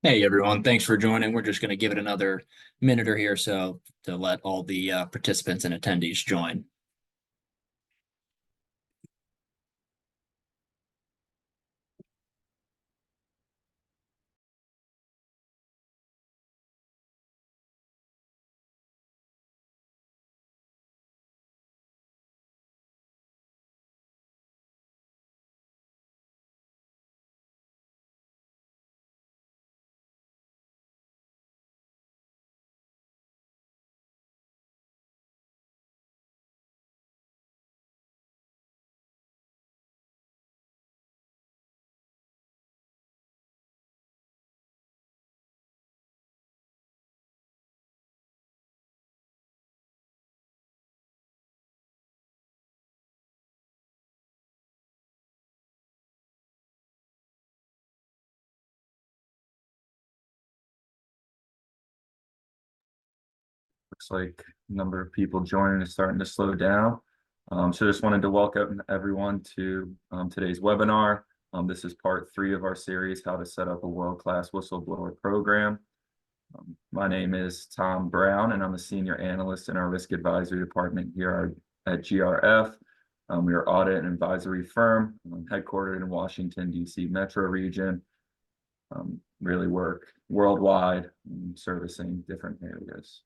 Hey everyone, thanks for joining. We're just going to give it another minute or here so to let all the participants and attendees join. Looks like the number of people joining is starting to slow down. So just wanted to welcome everyone to today's webinar. This is part 3 of our series, How to Set Up a World-Class Whistleblower Program. My name is Tom Brown, and I'm a senior analyst in our risk advisory department here at GRF. We are audit and advisory firm headquartered in Washington, D.C. metro region. Really work worldwide, servicing different areas.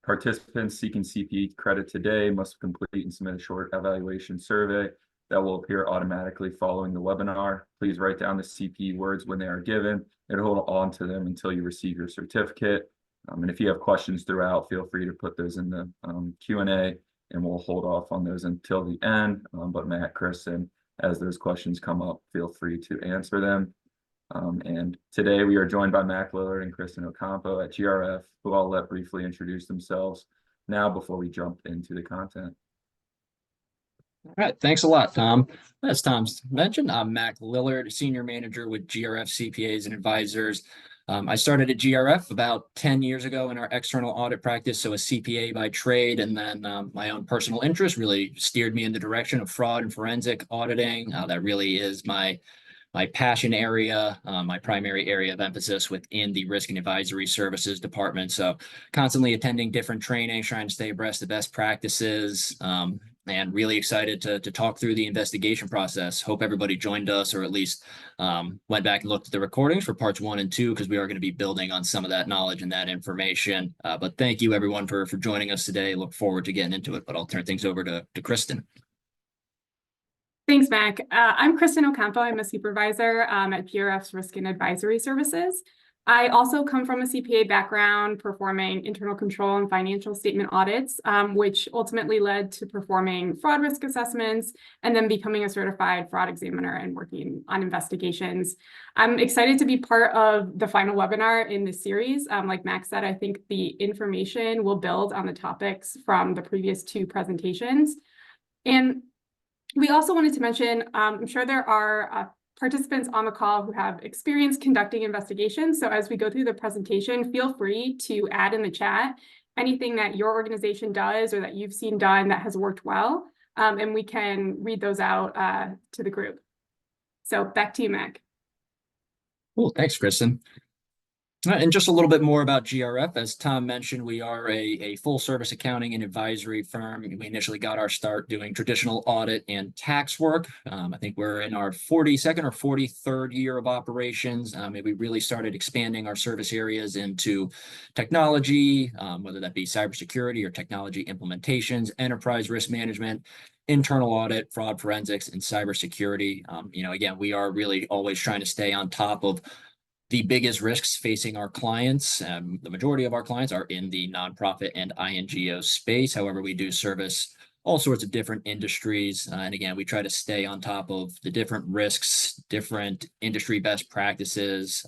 Participants seeking CPE credit today must complete and submit a short evaluation survey that will appear automatically following the webinar. Please write down the CPE words when they are given and hold on to them until you receive your certificate. And if you have questions throughout, feel free to put those in the Q&A, and we'll hold off on those until the end. But Matt, Kristen, as those questions come up, feel free to answer them. And today we are joined by Mac Lillard and Kristen Ocampo at GRF, who I'll let briefly introduce themselves now before we jump into the content. All right, thanks a lot, Tom. As Tom's mentioned, I'm Mac Lillard, Senior Manager with GRF CPAs and Advisors. I started at GRF about 10 years ago in our external audit practice, so a CPA by trade, and then my own personal interest really steered me in the direction of fraud and forensic auditing. That really is my passion area, my primary area of emphasis within the risk and advisory services department. So constantly attending different trainings, trying to stay abreast of best practices, and really excited to talk through the investigation process. Hope everybody joined us, or at least went back and looked at the recordings for parts 1 and 2, because we are going to be building on some of that knowledge and that information. But thank you everyone for joining us today. Look forward to getting into it, but I'll turn things over to Kristen. Thanks, Mac. I'm Kristen Ocampo. I'm a supervisor at GRF's Risk and Advisory Services. I also come from a CPA background, performing internal control and financial statement audits, which ultimately led to performing fraud risk assessments and then becoming a certified fraud examiner and working on investigations. I'm excited to be part of the final webinar in this series. Like Mac said, I think the information will build on the topics from the previous 2 presentations. And we also wanted to mention, I'm sure there are participants on the call who have experience conducting investigations. So as we go through the presentation, feel free to add in the chat anything that your organization does or that you've seen done that has worked well, and we can read those out to the group. So back to you, Mac. Cool, thanks, Kristen. And just a little bit more about GRF. As Tom mentioned, we are a full service accounting and advisory firm. We initially got our start doing traditional audit and tax work. I think we're in our 42nd or 43rd year of operations. And we really started expanding our service areas into technology, whether that be cybersecurity or technology implementations, enterprise risk management, internal audit, fraud forensics, and cybersecurity. Again, we are really always trying to stay on top of the biggest risks facing our clients. The majority of our clients are in the nonprofit and INGO space. However, we do service all sorts of different industries. And again, we try to stay on top of the different risks, different industry best practices,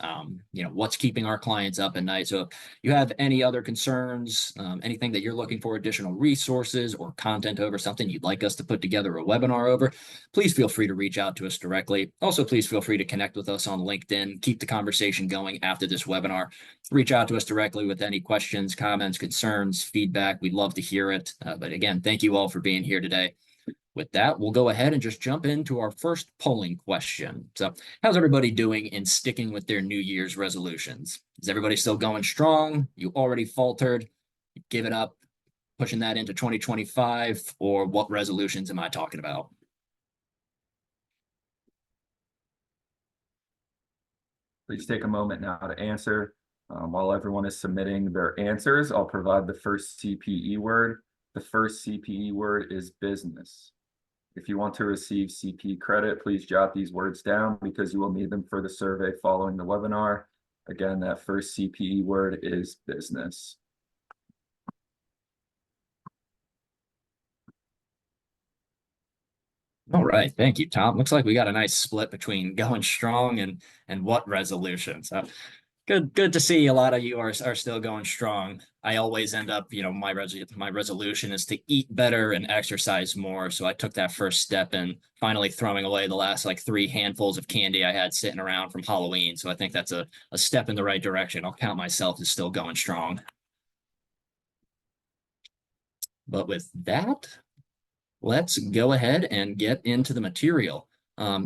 what's keeping our clients up at night. So if you have any other concerns, anything that you're looking for additional resources or content over, something you'd like us to put together a webinar over, please feel free to reach out to us directly. Also, please feel free to connect with us on LinkedIn. Keep the conversation going after this webinar. Reach out to us directly with any questions, comments, concerns, feedback. We'd love to hear it. But again, thank you all for being here today. with that, we'll go ahead and just jump into our first polling question. So how's everybody doing in sticking with their New Year's resolutions? Is everybody still going strong? You already faltered, give it up, pushing that into 2025, or what resolutions am I talking about? Please take a moment now to answer. While everyone is submitting their answers, I'll provide the first CPE word. The first CPE word is business. If you want to receive CP credit, please jot these words down because you will need them for the survey following the webinar. Again, that first CPE word is business. All right, thank you, Tom. Looks like we got a nice split between going strong and what resolutions. Good to see a lot of you are still going strong. I always end up, my resolution is to eat better and exercise more. So I took that first step in finally throwing away the last like 3 handfuls of candy I had sitting around from Halloween. So I think that's a step in the right direction. I'll count myself as still going strong. But with that, let's go ahead and get into the material.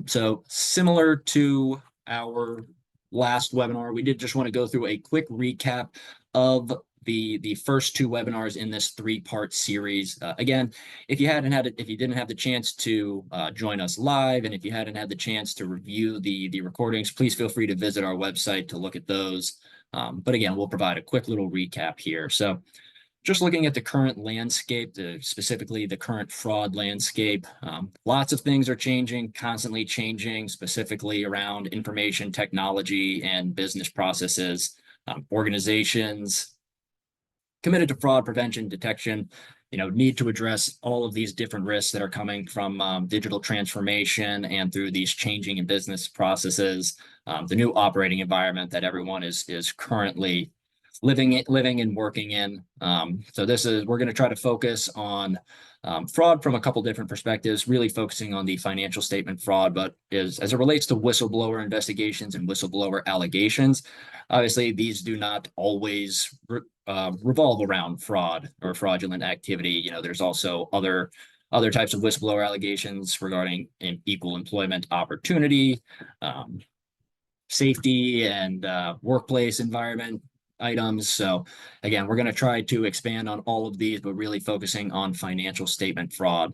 So similar to our last webinar, we did just want to go through a quick recap of the first 2 webinars in this 3-part series. Again, if you didn't have the chance to join us live, and if you hadn't had the chance to review the recordings, please feel free to visit our website to look at those. But again, we'll provide a quick little recap here. So just looking at the current landscape, specifically the current fraud landscape, lots of things are changing, constantly changing, specifically around information technology and business processes. Organizations committed to fraud prevention, detection, need to address all of these different risks that are coming from digital transformation and through these changing in business processes, the new operating environment that everyone is currently living and working in. So we're going to try to focus on fraud from a couple different perspectives, really focusing on the financial statement fraud, but as it relates to whistleblower investigations and whistleblower allegations, obviously these do not always revolve around fraud or fraudulent activity. There's also other types of whistleblower allegations regarding equal employment opportunity, safety, and workplace environment items. So again, we're going to try to expand on all of these, but really focusing on financial statement fraud.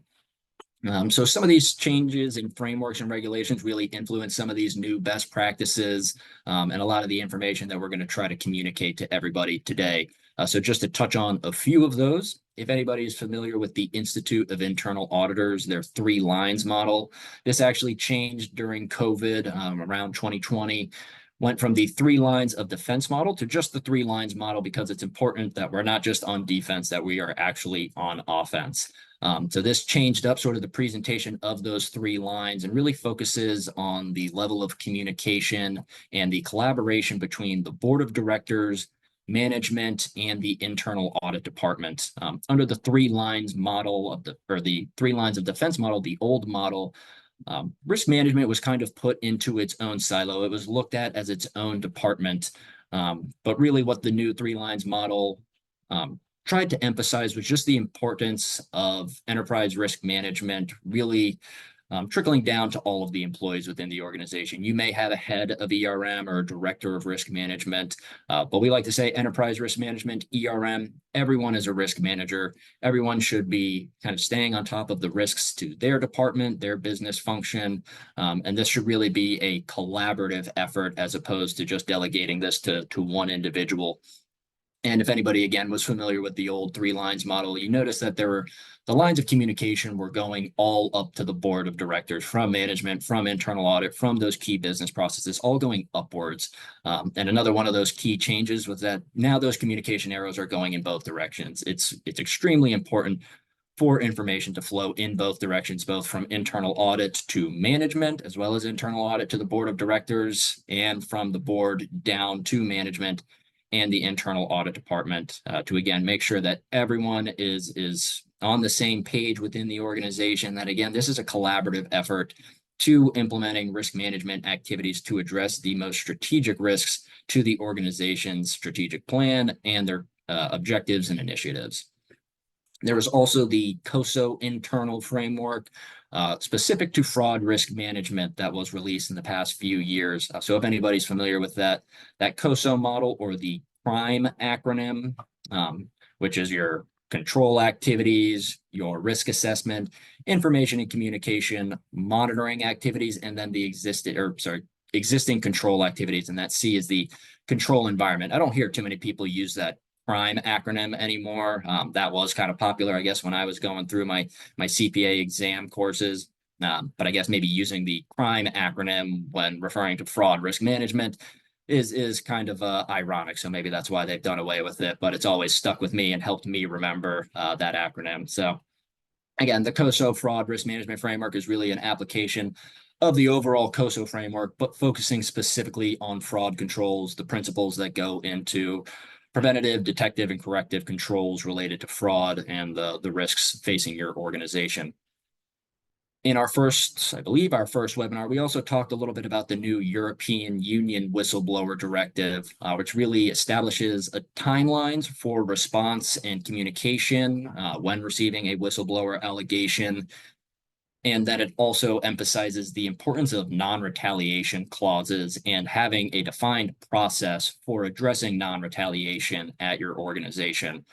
So some of these changes in frameworks and regulations really influence some of these new best practices and a lot of the information that we're going to try to communicate to everybody today. So just to touch on a few of those, if anybody is familiar with the Institute of Internal Auditors, their 3 lines model, this actually changed during COVID around 2020. Went from the 3 lines of defense model to just the 3 lines model because it's important that we're not just on defense, that we are actually on offense. So this changed up sort of the presentation of those 3 lines and really focuses on the level of communication and the collaboration between the board of directors, management, and the internal audit department. Under the 3 lines model the 3 lines of defense model, the old model, risk management was kind of put into its own silo. It was looked at as its own department. But really what the new 3 lines model tried to emphasize was just the importance of enterprise risk management really trickling down to all of the employees within the organization. You may have a head of ERM or a director of risk management, but we like to say enterprise risk management, ERM, everyone is a risk manager. Everyone should be kind of staying on top of the risks to their department, their business function, and this should really be a collaborative effort as opposed to just delegating this to one individual. And if anybody, again, was familiar with the old 3 lines model, you notice that the lines of communication were going all up to the board of directors, from management, from internal audit, from those key business processes, all going upwards. And another one of those key changes was that now those communication arrows are going in both directions. It's extremely important for information to flow in both directions, both from internal audit to management, as well as internal audit to the board of directors, and from the board down to management and the internal audit department to, again, make sure that everyone is on the same page within the organization, that, again, this is a collaborative effort to implementing risk management activities to address the most strategic risks to the organization's strategic plan and their objectives and initiatives. There is also the COSO internal framework specific to fraud risk management that was released in the past few years. So if anybody's familiar with that COSO model or the CRIME acronym, which is your control activities, your risk assessment, information and communication, monitoring activities, and then the existing control activities. And that C is the control environment. I don't hear too many people use that CRIME acronym anymore. That was kind of popular, I guess, when I was going through my CPA exam courses. But I guess maybe using the CRIME acronym when referring to fraud risk management is kind of ironic. So maybe that's why they've done away with it, but it's always stuck with me and helped me remember that acronym. So again, the COSO fraud risk management framework is really an application of the overall COSO framework, but focusing specifically on fraud controls, the principles that go into preventative, detective, and corrective controls related to fraud and the risks facing your organization. In our first, I believe, our first webinar, we also talked a little bit about the new European Union Whistleblower Directive, which really establishes timelines for response and communication when receiving a whistleblower allegation, and that it also emphasizes the importance of non-retaliation clauses and having a defined process for addressing non-retaliation at your organization.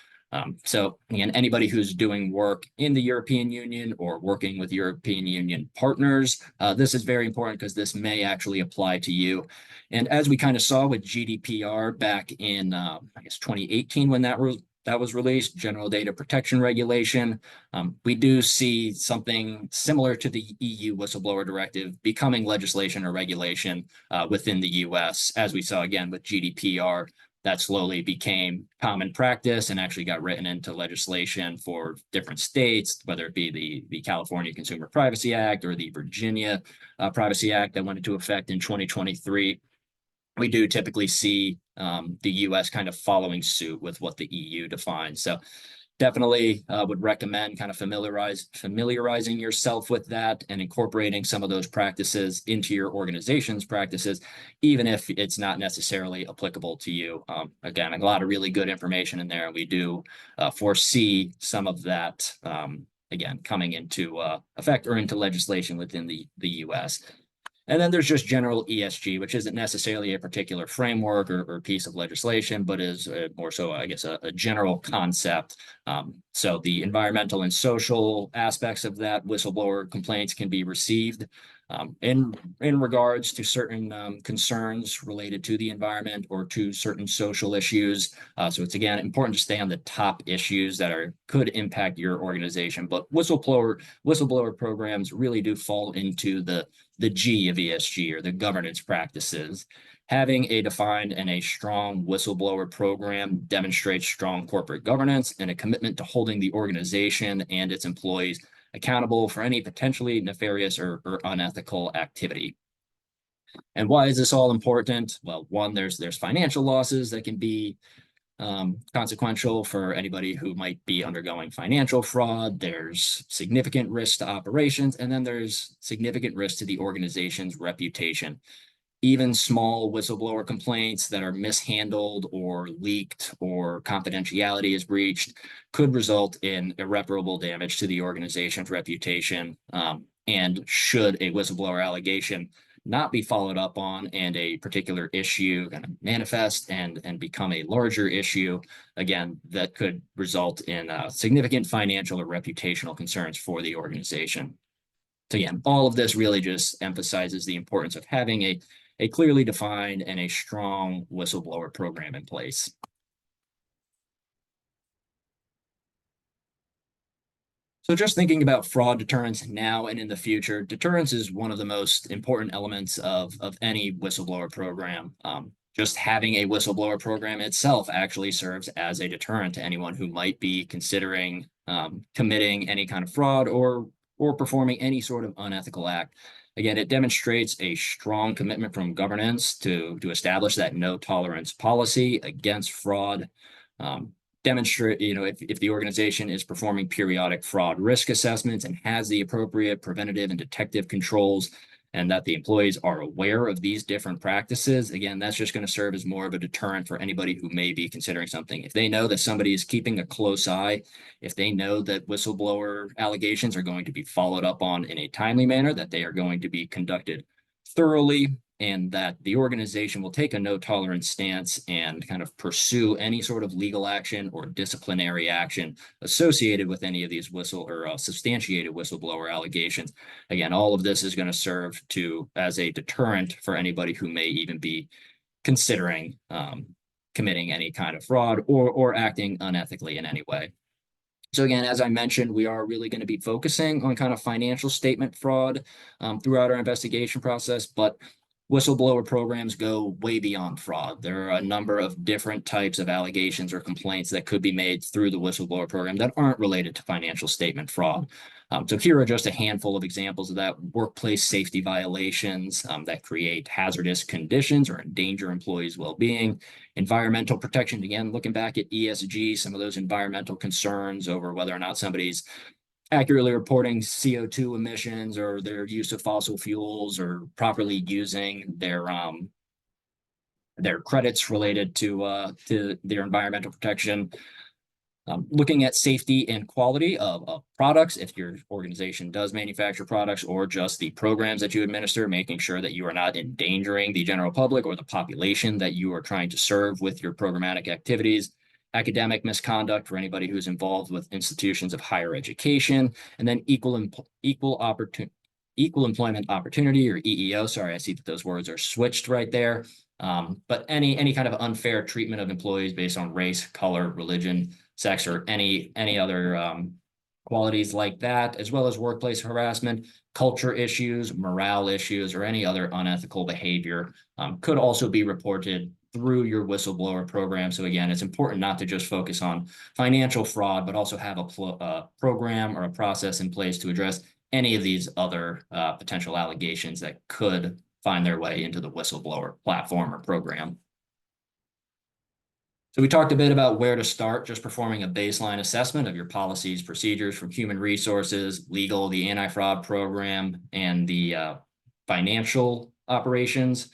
So again, anybody who's doing work in the European Union or working with European Union partners, this is very important because this may actually apply to you. And as we kind of saw with GDPR back in, I guess, 2018 when that was released, General Data Protection Regulation, we do see something similar to the EU Whistleblower Directive becoming legislation or regulation within the US, as we saw again with GDPR. That slowly became common practice and actually got written into legislation for different states, whether it be the California Consumer Privacy Act or the Virginia Privacy Act that went into effect in 2023. We do typically see the US kind of following suit with what the EU defines. So definitely would recommend kind of familiarizing yourself with that and incorporating some of those practices into your organization's practices, even if it's not necessarily applicable to you. Again, a lot of really good information in there, and we do foresee some of that, again, coming into effect or into legislation within the US. And then there's just general ESG, which isn't necessarily a particular framework or piece of legislation, but is more so, I guess, a general concept. So the environmental and social aspects of that whistleblower complaints can be received in regards to certain concerns related to the environment or to certain social issues. So it's, again, important to stay on the top issues that could impact your organization. But whistleblower programs really do fall into the G of ESG, or the governance practices. Having a defined and a strong whistleblower program demonstrates strong corporate governance and a commitment to holding the organization and its employees accountable for any potentially nefarious or unethical activity. And why is this all important? Well, one, there's financial losses that can be consequential for anybody who might be undergoing financial fraud. There's significant risk to operations, and then there's significant risk to the organization's reputation. Even small whistleblower complaints that are mishandled or leaked or confidentiality is breached could result in irreparable damage to the organization's reputation. And should a whistleblower allegation not be followed up on and a particular issue kind of manifest and become a larger issue, again, that could result in significant financial or reputational concerns for the organization. So again, all of this really just emphasizes the importance of having a clearly defined and a strong whistleblower program in place. So just thinking about fraud deterrence now and in the future, deterrence is one of the most important elements of any whistleblower program. Just having a whistleblower program itself actually serves as a deterrent to anyone who might be considering committing any kind of fraud or performing any sort of unethical act. Again, it demonstrates a strong commitment from governance to establish that no tolerance policy against fraud. Demonstrate, if the organization is performing periodic fraud risk assessments and has the appropriate preventative and detective controls, and that the employees are aware of these different practices, again, that's just going to serve as more of a deterrent for anybody who may be considering something. If they know that somebody is keeping a close eye, if they know that whistleblower allegations are going to be followed up on in a timely manner, that they are going to be conducted thoroughly, and that the organization will take a no tolerance stance and kind of pursue any sort of legal action or disciplinary action associated with any of these substantiated whistleblower allegations. Again, all of this is going to serve as a deterrent for anybody who may even be considering committing any kind of fraud or acting unethically in any way. So again, as I mentioned, we are really going to be focusing on kind of financial statement fraud throughout our investigation process, but whistleblower programs go way beyond fraud. There are a number of different types of allegations or complaints that could be made through the whistleblower program that aren't related to financial statement fraud. So here are just a handful of examples of that: workplace safety violations that create hazardous conditions or endanger employees' well-being, environmental protection. Again, looking back at ESG, some of those environmental concerns over whether or not somebody's accurately reporting CO2 emissions or their use of fossil fuels, or properly using their credits related to their environmental protection. Looking at safety and quality of products, if your organization does manufacture products, or just the programs that you administer, making sure that you are not endangering the general public or the population that you are trying to serve with your programmatic activities. Academic misconduct for anybody who's involved with institutions of higher education, and then equal employment opportunity, or EEO. Sorry, I see that those words are switched right there. But any kind of unfair treatment of employees based on race, color, religion, sex, or any other qualities like that, as well as workplace harassment, culture issues, morale issues, or any other unethical behavior could also be reported through your whistleblower program. So again, it's important not to just focus on financial fraud, but also have a program or a process in place to address any of these other potential allegations that could find their way into the whistleblower platform or program. So we talked a bit about where to start, just performing a baseline assessment of your policies, procedures from human resources, legal, the anti-fraud program, and the financial operations.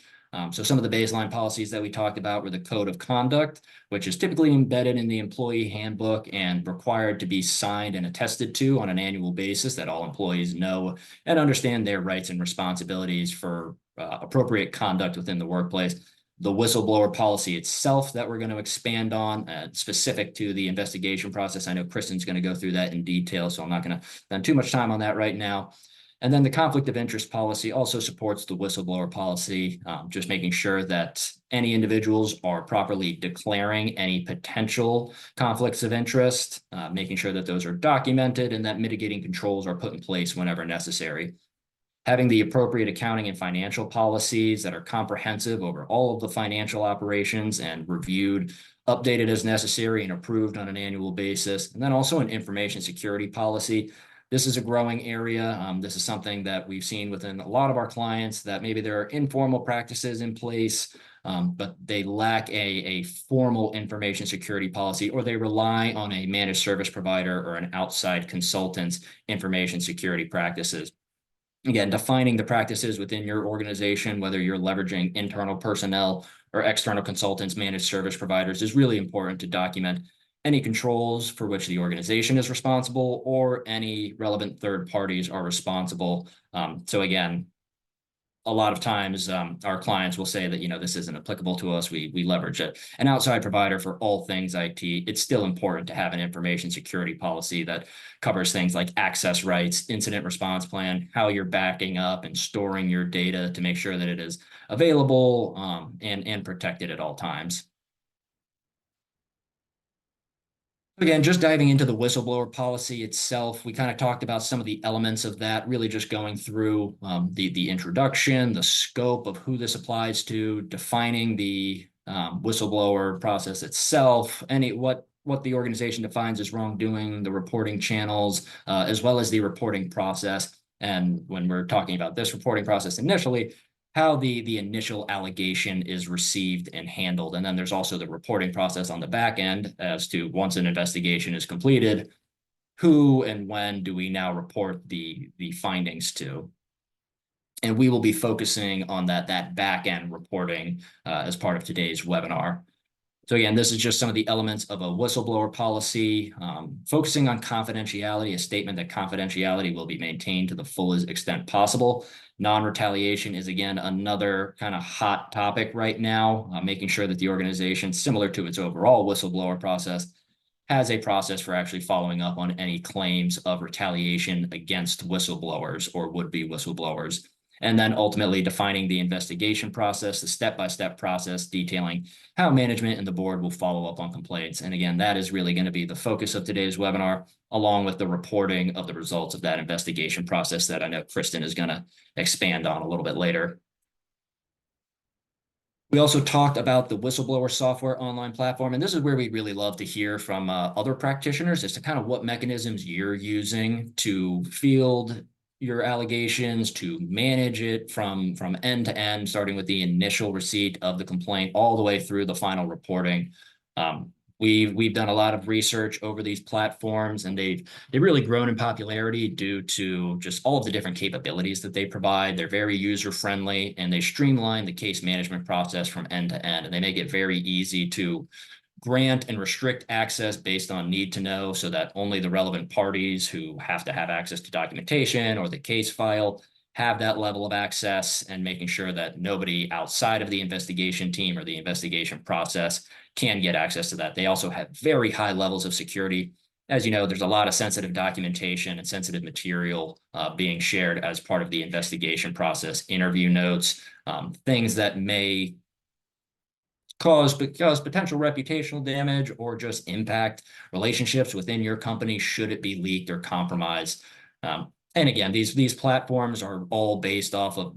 So some of the baseline policies that we talked about were the code of conduct, which is typically embedded in the employee handbook and required to be signed and attested to on an annual basis, that all employees know and understand their rights and responsibilities for appropriate conduct within the workplace. The whistleblower policy itself that we're going to expand on, specific to the investigation process. I know Kristen's going to go through that in detail, so I'm not going to spend too much time on that right now. And then the conflict of interest policy also supports the whistleblower policy, just making sure that any individuals are properly declaring any potential conflicts of interest, making sure that those are documented and that mitigating controls are put in place whenever necessary. Having the appropriate accounting and financial policies that are comprehensive over all of the financial operations and reviewed, updated as necessary, and approved on an annual basis. And then also an information security policy. This is a growing area. This is something that we've seen within a lot of our clients, that maybe there are informal practices in place, but they lack a formal information security policy, or they rely on a managed service provider or an outside consultant's information security practices. Again, defining the practices within your organization, whether you're leveraging internal personnel or external consultants, managed service providers, is really important to document any controls for which the organization is responsible, or any relevant third parties are responsible. So again, a lot of times our clients will say that, this isn't applicable to us. We leverage an outside provider for all things IT. It's still important to have an information security policy that covers things like access rights, incident response plan, how you're backing up and storing your data to make sure that it is available and protected at all times. Again, just diving into the whistleblower policy itself, we kind of talked about some of the elements of that, really just going through the introduction, the scope of who this applies to, defining the whistleblower process itself, what the organization defines as wrongdoing, the reporting channels, as well as the reporting process. And when we're talking about this reporting process initially, how the initial allegation is received and handled. And then there's also the reporting process on the back end as to, once an investigation is completed, who and when do we now report the findings to. And we will be focusing on that back end reporting as part of today's webinar. So again, this is just some of the elements of a whistleblower policy, focusing on confidentiality, a statement that confidentiality will be maintained to the fullest extent possible. Non-retaliation is, again, another kind of hot topic right now, making sure that the organization, similar to its overall whistleblower process, has a process for actually following up on any claims of retaliation against whistleblowers or would-be whistleblowers. And then ultimately defining the investigation process, the step-by-step process detailing how management and the board will follow up on complaints. And again, that is really going to be the focus of today's webinar, along with the reporting of the results of that investigation process that I know Kristen is going to expand on a little bit later. We also talked about the whistleblower software online platform, and this is where we really love to hear from other practitioners as to kind of what mechanisms you're using to field your allegations, to manage it from end to end, starting with the initial receipt of the complaint all the way through the final reporting. We've done a lot of research over these platforms, and they've really grown in popularity due to just all of the different capabilities that they provide. They're very user friendly, and they streamline the case management process from end to end, and they make it very easy to grant and restrict access based on need to know, so that only the relevant parties who have to have access to documentation or the case file have that level of access, and making sure that nobody outside of the investigation team or the investigation process can get access to that. They also have very high levels of security. As you know, there's a lot of sensitive documentation and sensitive material being shared as part of the investigation process, interview notes, things that may cause potential reputational damage or just impact relationships within your company should it be leaked or compromised. And again, these platforms are all based off of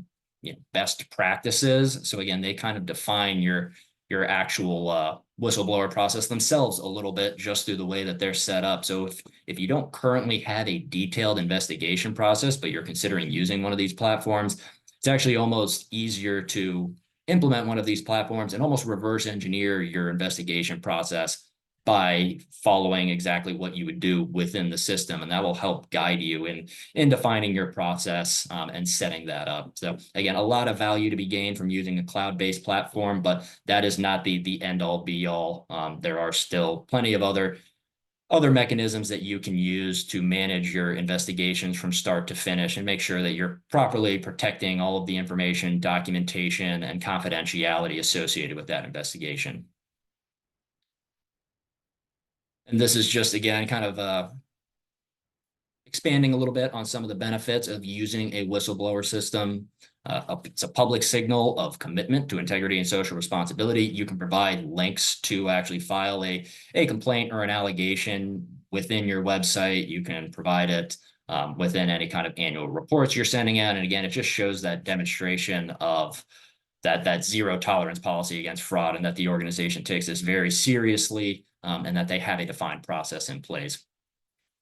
best practices. So again, they kind of define your actual whistleblower process themselves a little bit just through the way that they're set up. So if you don't currently have a detailed investigation process, but you're considering using one of these platforms, it's actually almost easier to implement one of these platforms and almost reverse engineer your investigation process by following exactly what you would do within the system. And that will help guide you in defining your process and setting that up. So again, a lot of value to be gained from using a cloud-based platform, but that is not the end all be all. There are still plenty of other mechanisms that you can use to manage your investigations from start to finish and make sure that you're properly protecting all of the information, documentation, and confidentiality associated with that investigation. And this is just, again, kind of expanding a little bit on some of the benefits of using a whistleblower system. It's a public signal of commitment to integrity and social responsibility. You can provide links to actually file a complaint or an allegation within your website. You can provide it within any kind of annual reports you're sending out. And again, it just shows that demonstration of that zero tolerance policy against fraud, and that the organization takes this very seriously, and that they have a defined process in place.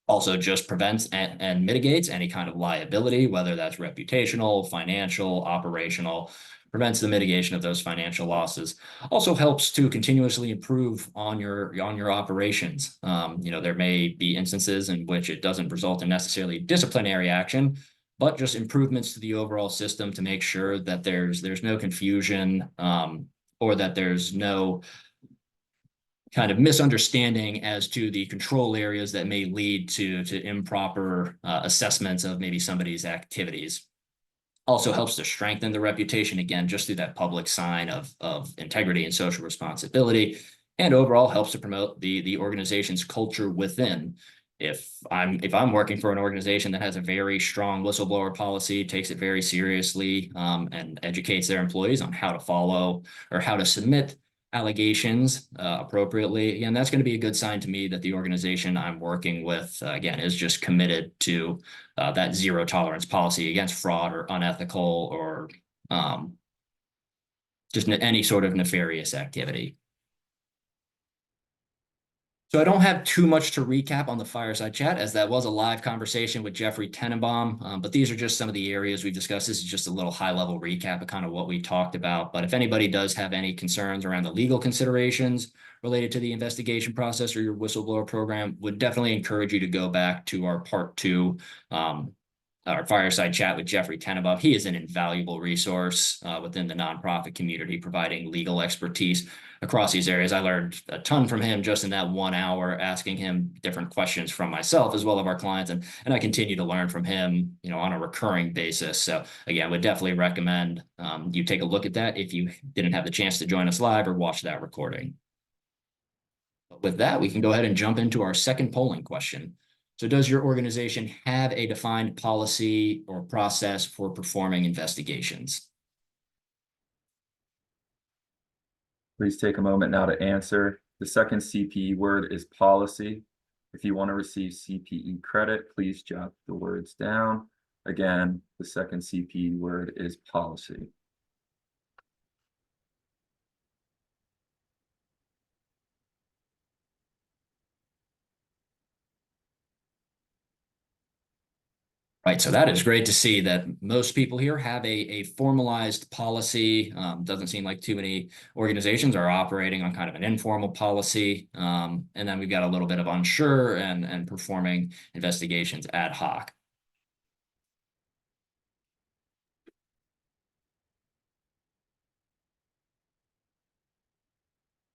Also just prevents and mitigates any kind of liability, whether that's reputational, financial, operational, prevents the mitigation of those financial losses. Also helps to continuously improve on your operations. There may be instances in which it doesn't result in necessarily disciplinary action, but just improvements to the overall system to make sure that there's no confusion, or that there's no kind of misunderstanding as to the control areas that may lead to improper assessments of maybe somebody's activities. Also helps to strengthen the reputation, again, just through that public sign of integrity and social responsibility, and overall helps to promote the organization's culture within. If I'm working for an organization that has a very strong whistleblower policy, takes it very seriously, and educates their employees on how to follow or how to submit allegations appropriately, again, that's going to be a good sign to me that the organization I'm working with, again, is just committed to that zero tolerance policy against fraud or unethical or just any sort of nefarious activity. So I don't have too much to recap on the fireside chat, as that was a live conversation with Jeffrey Tenenbaum, but these are just some of the areas we've discussed. This is just a little high-level recap of kind of what we talked about. But if anybody does have any concerns around the legal considerations related to the investigation process or your whistleblower program, would definitely encourage you to go back to our part 2 our fireside chat with Jeffrey Tenenbaugh. He is an invaluable resource within the nonprofit community, providing legal expertise across these areas. I learned a ton from him just in that 1 hour, asking him different questions from myself as well as our clients, and I continue to learn from him, on a recurring basis. So again, would definitely recommend you take a look at that if you didn't have the chance to join us live or watch that recording. But with that, we can go ahead and jump into our second polling question. So does your organization have a defined policy or process for performing investigations? Please take a moment now to answer. The second CPE word is policy. If you want to receive CPE credit, please jot the words down. Again, the second CPE word is policy. Right, so that is great to see that most people here have a formalized policy. Doesn't seem like too many organizations are operating on kind of an informal policy. And then we've got a little bit of unsure and performing investigations ad hoc.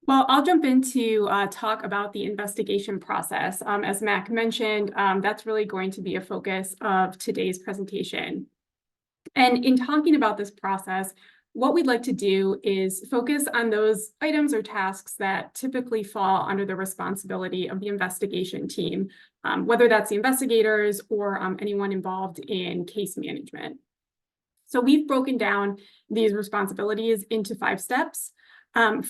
Well, I'll jump in to talk about the investigation process. As Mac mentioned, that's really going to be a focus of today's presentation. And in talking about this process, what we'd like to do is focus on those items or tasks that typically fall under the responsibility of the investigation team, whether that's the investigators or anyone involved in case management. So we've broken down these responsibilities into 5 steps.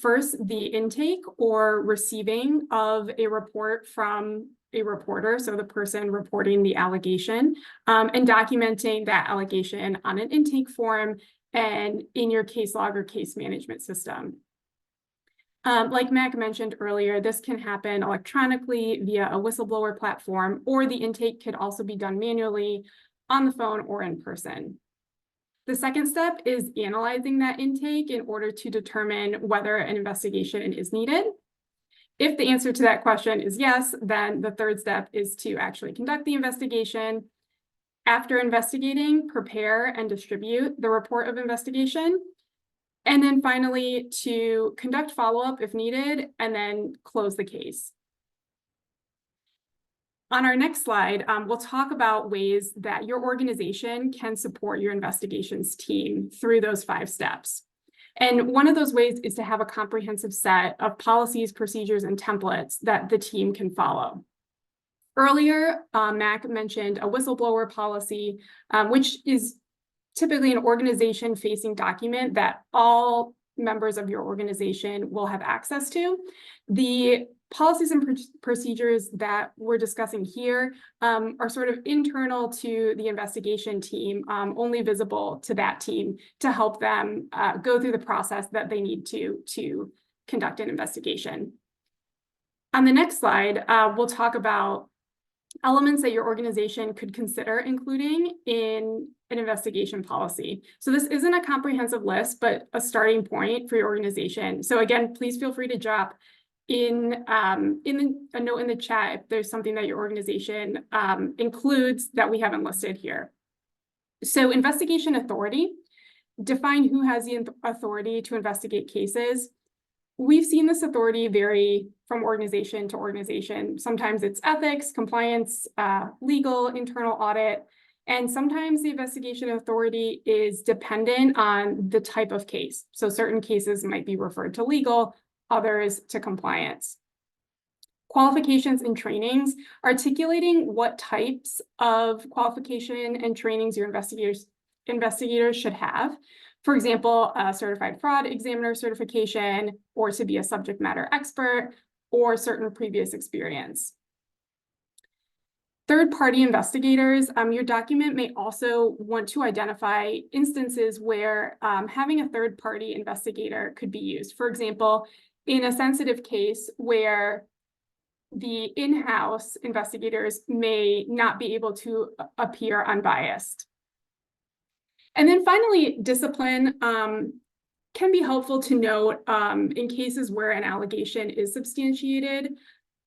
First, the intake or receiving of a report from a reporter, so the person reporting the allegation, and documenting that allegation on an intake form and in your case log or case management system. Like Mac mentioned earlier, this can happen electronically via a whistleblower platform, or the intake could also be done manually on the phone or in person. The second step is analyzing that intake in order to determine whether an investigation is needed. If the answer to that question is yes, then the third step is to actually conduct the investigation. After investigating, prepare and distribute the report of investigation. And then finally, to conduct follow-up if needed, and then close the case. On our next slide, we'll talk about ways that your organization can support your investigations team through those 5 steps. And one of those ways is to have a comprehensive set of policies, procedures, and templates that the team can follow. Earlier, Mac mentioned a whistleblower policy, which is typically an organization-facing document that all members of your organization will have access to. The policies and procedures that we're discussing here are sort of internal to the investigation team, only visible to that team to help them go through the process that they need to conduct an investigation. On the next slide, we'll talk about elements that your organization could consider including in an investigation policy. So this isn't a comprehensive list, but a starting point for your organization. So again, please feel free to drop in a note in the chat if there's something that your organization includes that we haven't listed here. So investigation authority, define who has the authority to investigate cases. We've seen this authority vary from organization to organization. Sometimes it's ethics, compliance, legal, internal audit, and sometimes the investigation authority is dependent on the type of case. So certain cases might be referred to legal, others to compliance. Qualifications and trainings, articulating what types of qualification and trainings your investigators should have. For example, a certified fraud examiner certification, or to be a subject matter expert, or certain previous experience. Third-party investigators, your document may also want to identify instances where having a third-party investigator could be used. For example, in a sensitive case where the in-house investigators may not be able to appear unbiased. And then finally, discipline can be helpful to note in cases where an allegation is substantiated.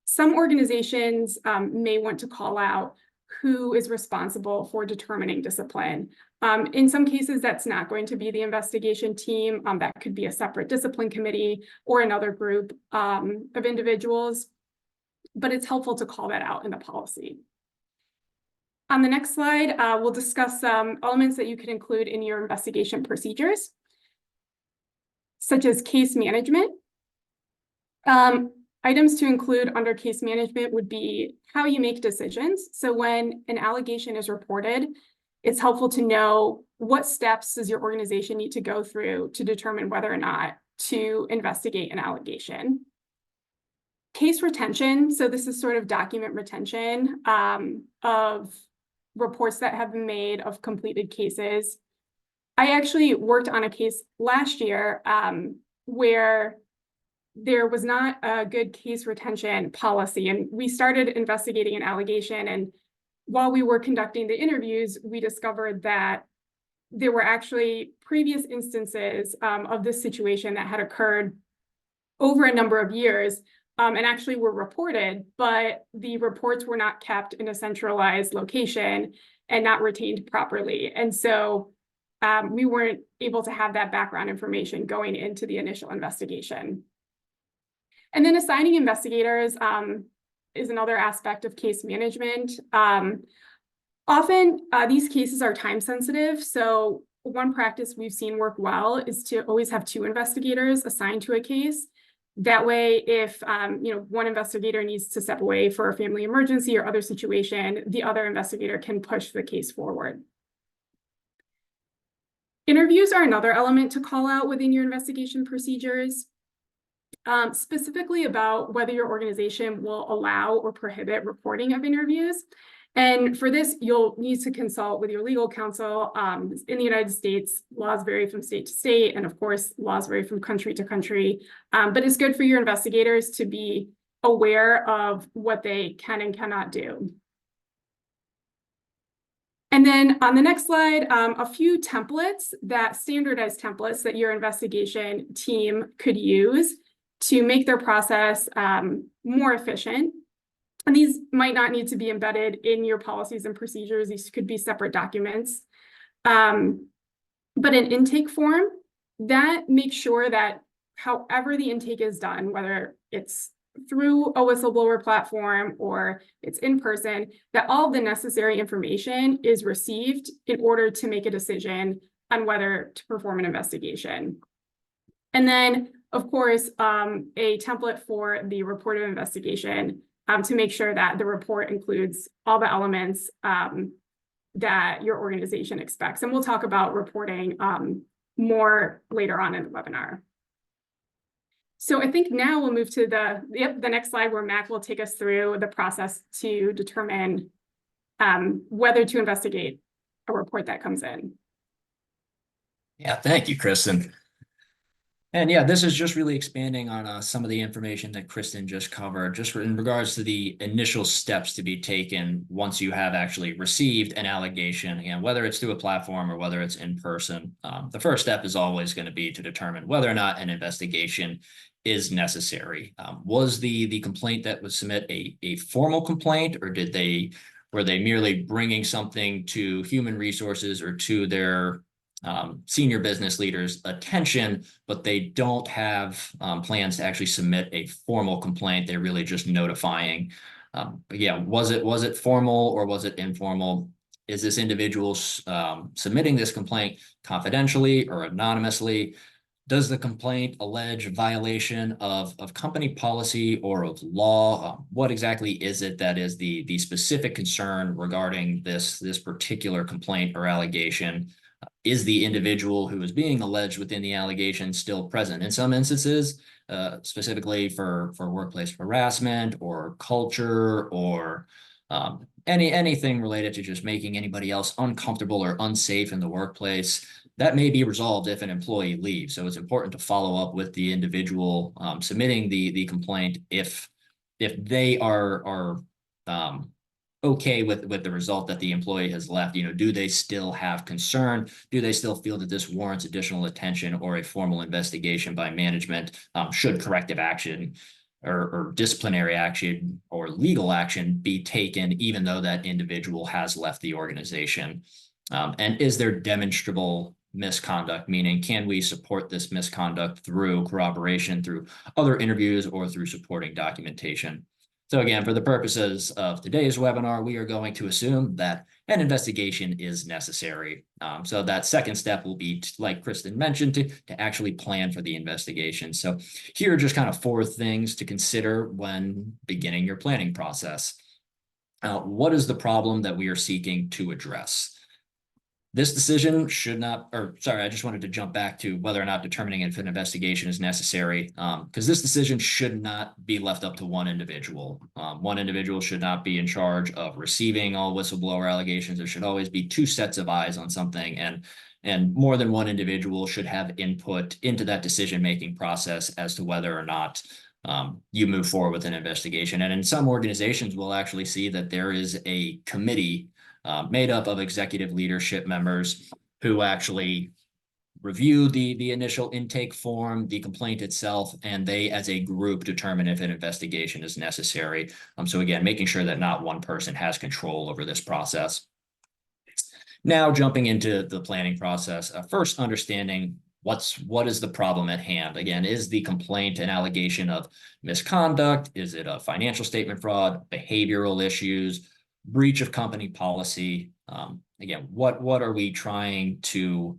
Some organizations may want to call out who is responsible for determining discipline. In some cases, that's not going to be the investigation team. That could be a separate discipline committee or another group of individuals, but it's helpful to call that out in the policy. On the next slide, we'll discuss some elements that you can include in your investigation procedures, such as case management. Items to include under case management would be how you make decisions. So when an allegation is reported, it's helpful to know what steps does your organization need to go through to determine whether or not to investigate an allegation. Case retention, so this is sort of document retention of reports that have been made of completed cases. I actually worked on a case last year where there was not a good case retention policy, and we started investigating an allegation, and while we were conducting the interviews, we discovered that there were actually previous instances of this situation that had occurred over a number of years and actually were reported, but the reports were not kept in a centralized location and not retained properly. And so we weren't able to have that background information going into the initial investigation. And then assigning investigators is another aspect of case management. Often these cases are time sensitive. So one practice we've seen work well is to always have 2 investigators assigned to a case. That way, if one investigator needs to step away for a family emergency or other situation, the other investigator can push the case forward. Interviews are another element to call out within your investigation procedures, specifically about whether your organization will allow or prohibit reporting of interviews. And for this, you'll need to consult with your legal counsel. In the United States, laws vary from state to state, and of course, laws vary from country to country. But it's good for your investigators to be aware of what they can and cannot do. And then on the next slide, a few templates, standardized templates that your investigation team could use to make their process more efficient. And these might not need to be embedded in your policies and procedures. These could be separate documents. But an intake form, that makes sure that however the intake is done, whether it's through a whistleblower platform or it's in person, that all the necessary information is received in order to make a decision on whether to perform an investigation. And then, of course, a template for the report of investigation to make sure that the report includes all the elements that your organization expects. And we'll talk about reporting more later on in the webinar. So I think now we'll move to the next slide where Mac will take us through the process to determine whether to investigate a report that comes in. Yeah, thank you, Kristen. And yeah, this is just really expanding on some of the information that Kristen just covered, just in regards to the initial steps to be taken once you have actually received an allegation, again, whether it's through a platform or whether it's in person. The first step is always going to be to determine whether or not an investigation is necessary. Was the complaint that was submitted a formal complaint, or were they merely bringing something to human resources or to their senior business leaders' attention, but they don't have plans to actually submit a formal complaint? They're really just notifying. But yeah, was it formal or was it informal? Is this individual submitting this complaint confidentially or anonymously? Does the complaint allege violation of company policy or of law? What exactly is it that is the specific concern regarding this particular complaint or allegation? Is the individual who is being alleged within the allegation still present? In some instances, specifically for workplace harassment or culture or anything related to just making anybody else uncomfortable or unsafe in the workplace, that may be resolved if an employee leaves. So it's important to follow up with the individual submitting the complaint if they are okay with the result that the employee has left. Do they still have concern? Do they still feel that this warrants additional attention or a formal investigation by management? Should corrective action or disciplinary action or legal action be taken, even though that individual has left the organization? And is there demonstrable misconduct, meaning can we support this misconduct through corroboration, through other interviews, or through supporting documentation? So again, for the purposes of today's webinar, we are going to assume that an investigation is necessary. So that second step will be, like Kristen mentioned, to actually plan for the investigation. So here are just kind of 4 things to consider when beginning your planning process. What is the problem that we are seeking to address? This decision should not, or sorry, I just wanted to jump back to whether or not determining if an investigation is necessary, because this decision should not be left up to one individual. One individual should not be in charge of receiving all whistleblower allegations. There should always be 2 sets of eyes on something, and more than one individual should have input into that decision-making process as to whether or not you move forward with an investigation. And in some organizations, we'll actually see that there is a committee made up of executive leadership members who actually review the initial intake form, the complaint itself, and they as a group determine if an investigation is necessary. So again, making sure that not one person has control over this process. Now jumping into the planning process, first understanding what is the problem at hand. Again, is the complaint an allegation of misconduct? Is it a financial statement fraud, behavioral issues, breach of company policy? Again, what are we trying to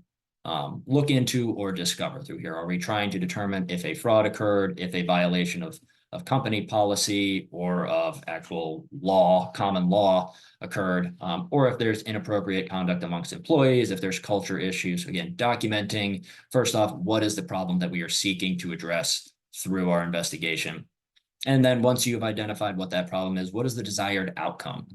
look into or discover through here? Are we trying to determine if a fraud occurred, if a violation of company policy or of actual law, common law occurred, or if there's inappropriate conduct amongst employees, if there's culture issues? Again, documenting, first off, what is the problem that we are seeking to address through our investigation? And then once you've identified what that problem is, what is the desired outcome?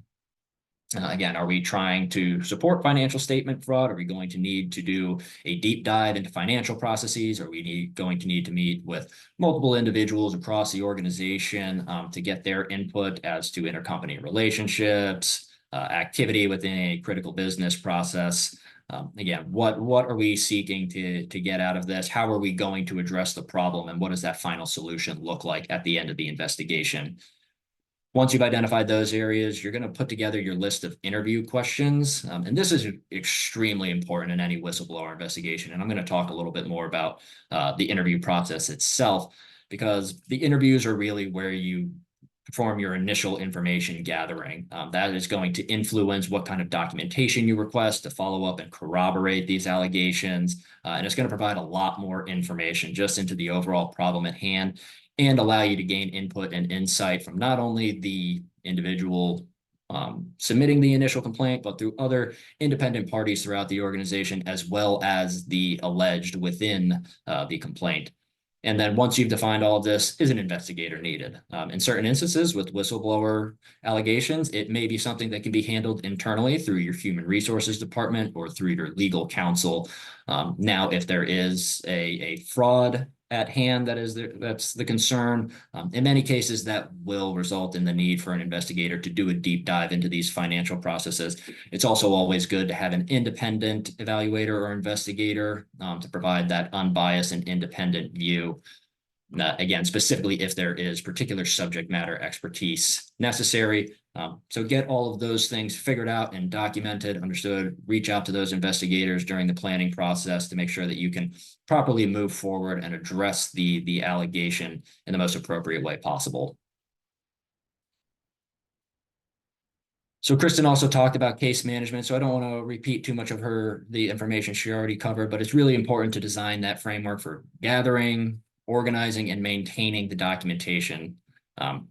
Again, are we trying to support financial statement fraud? Are we going to need to do a deep dive into financial processes? Are we going to need to meet with multiple individuals across the organization to get their input as to intercompany relationships, activity within a critical business process? Again, what are we seeking to get out of this? How are we going to address the problem? And what does that final solution look like at the end of the investigation? Once you've identified those areas, you're going to put together your list of interview questions. And this is extremely important in any whistleblower investigation. And I'm going to talk a little bit more about the interview process itself, because the interviews are really where you perform your initial information gathering. That is going to influence what kind of documentation you request to follow up and corroborate these allegations. And it's going to provide a lot more information just into the overall problem at hand, and allow you to gain input and insight from not only the individual submitting the initial complaint, but through other independent parties throughout the organization, as well as the alleged within the complaint. And then once you've defined all of this, is an investigator needed? In certain instances with whistleblower allegations, it may be something that can be handled internally through your human resources department or through your legal counsel. Now, if there is a fraud at hand that's the concern, in many cases that will result in the need for an investigator to do a deep dive into these financial processes. It's also always good to have an independent evaluator or investigator to provide that unbiased and independent view. Again, specifically if there is particular subject matter expertise necessary. So get all of those things figured out and documented, understood, reach out to those investigators during the planning process to make sure that you can properly move forward and address the allegation in the most appropriate way possible. So Kristen also talked about case management, so I don't want to repeat too much of the information she already covered, but it's really important to design that framework for gathering, organizing, and maintaining the documentation.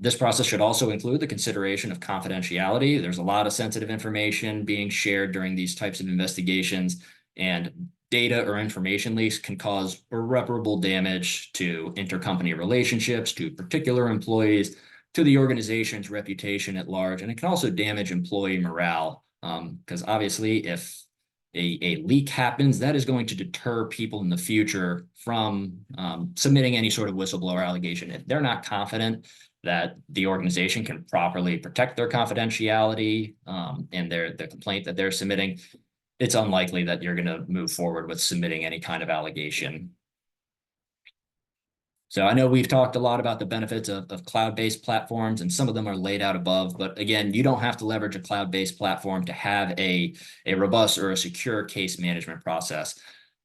This process should also include the consideration of confidentiality. There's a lot of sensitive information being shared during these types of investigations, and data or information leaks can cause irreparable damage to intercompany relationships, to particular employees, to the organization's reputation at large, and it can also damage employee morale, because obviously if a leak happens, that is going to deter people in the future from submitting any sort of whistleblower allegation. If they're not confident that the organization can properly protect their confidentiality and the complaint that they're submitting, it's unlikely that you're going to move forward with submitting any kind of allegation. So I know we've talked a lot about the benefits of cloud-based platforms, and some of them are laid out above, but again, you don't have to leverage a cloud-based platform to have a robust or a secure case management process.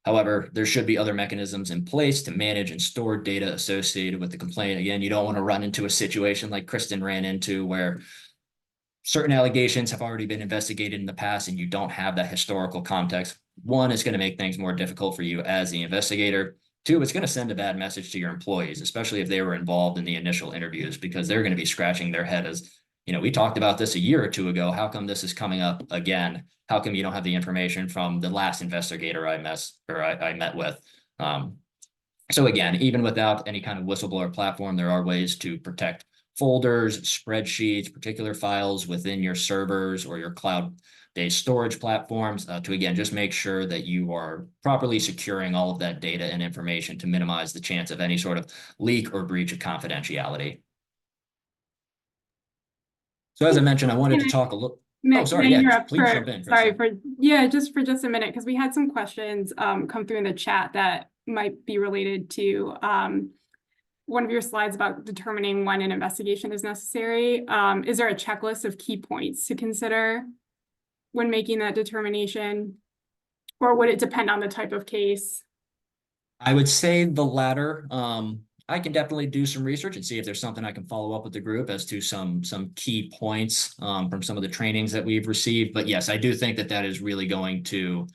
However, there should be other mechanisms in place to manage and store data associated with the complaint. Again, you don't want to run into a situation like Kristen ran into where certain allegations have already been investigated in the past and you don't have that historical context. One, it's going to make things more difficult for you as the investigator. Two, it's going to send a bad message to your employees, especially if they were involved in the initial interviews, because they're going to be scratching their head as, we talked about this a year or two ago. How come this is coming up again? How come you don't have the information from the last investigator I met with? So again, even without any kind of whistleblower platform, there are ways to protect folders, spreadsheets, particular files within your servers or your cloud-based storage platforms to, again, just make sure that you are properly securing all of that data and information to minimize the chance of any sort of leak or breach of confidentiality. So as I mentioned, I wanted to talk a little. Matt, Oh, sorry. can I Yeah, interrupt please jump in. Sorry for just a minute, because we had some questions come through in the chat that might be related to one of your slides about determining when an investigation is necessary. Is there a checklist of key points to consider when making that determination, or would it depend on the type of case? I would say the latter. I can definitely do some research and see if there's something I can follow up with the group as to some key points from some of the trainings that we've received. But yes, I do think that is really going to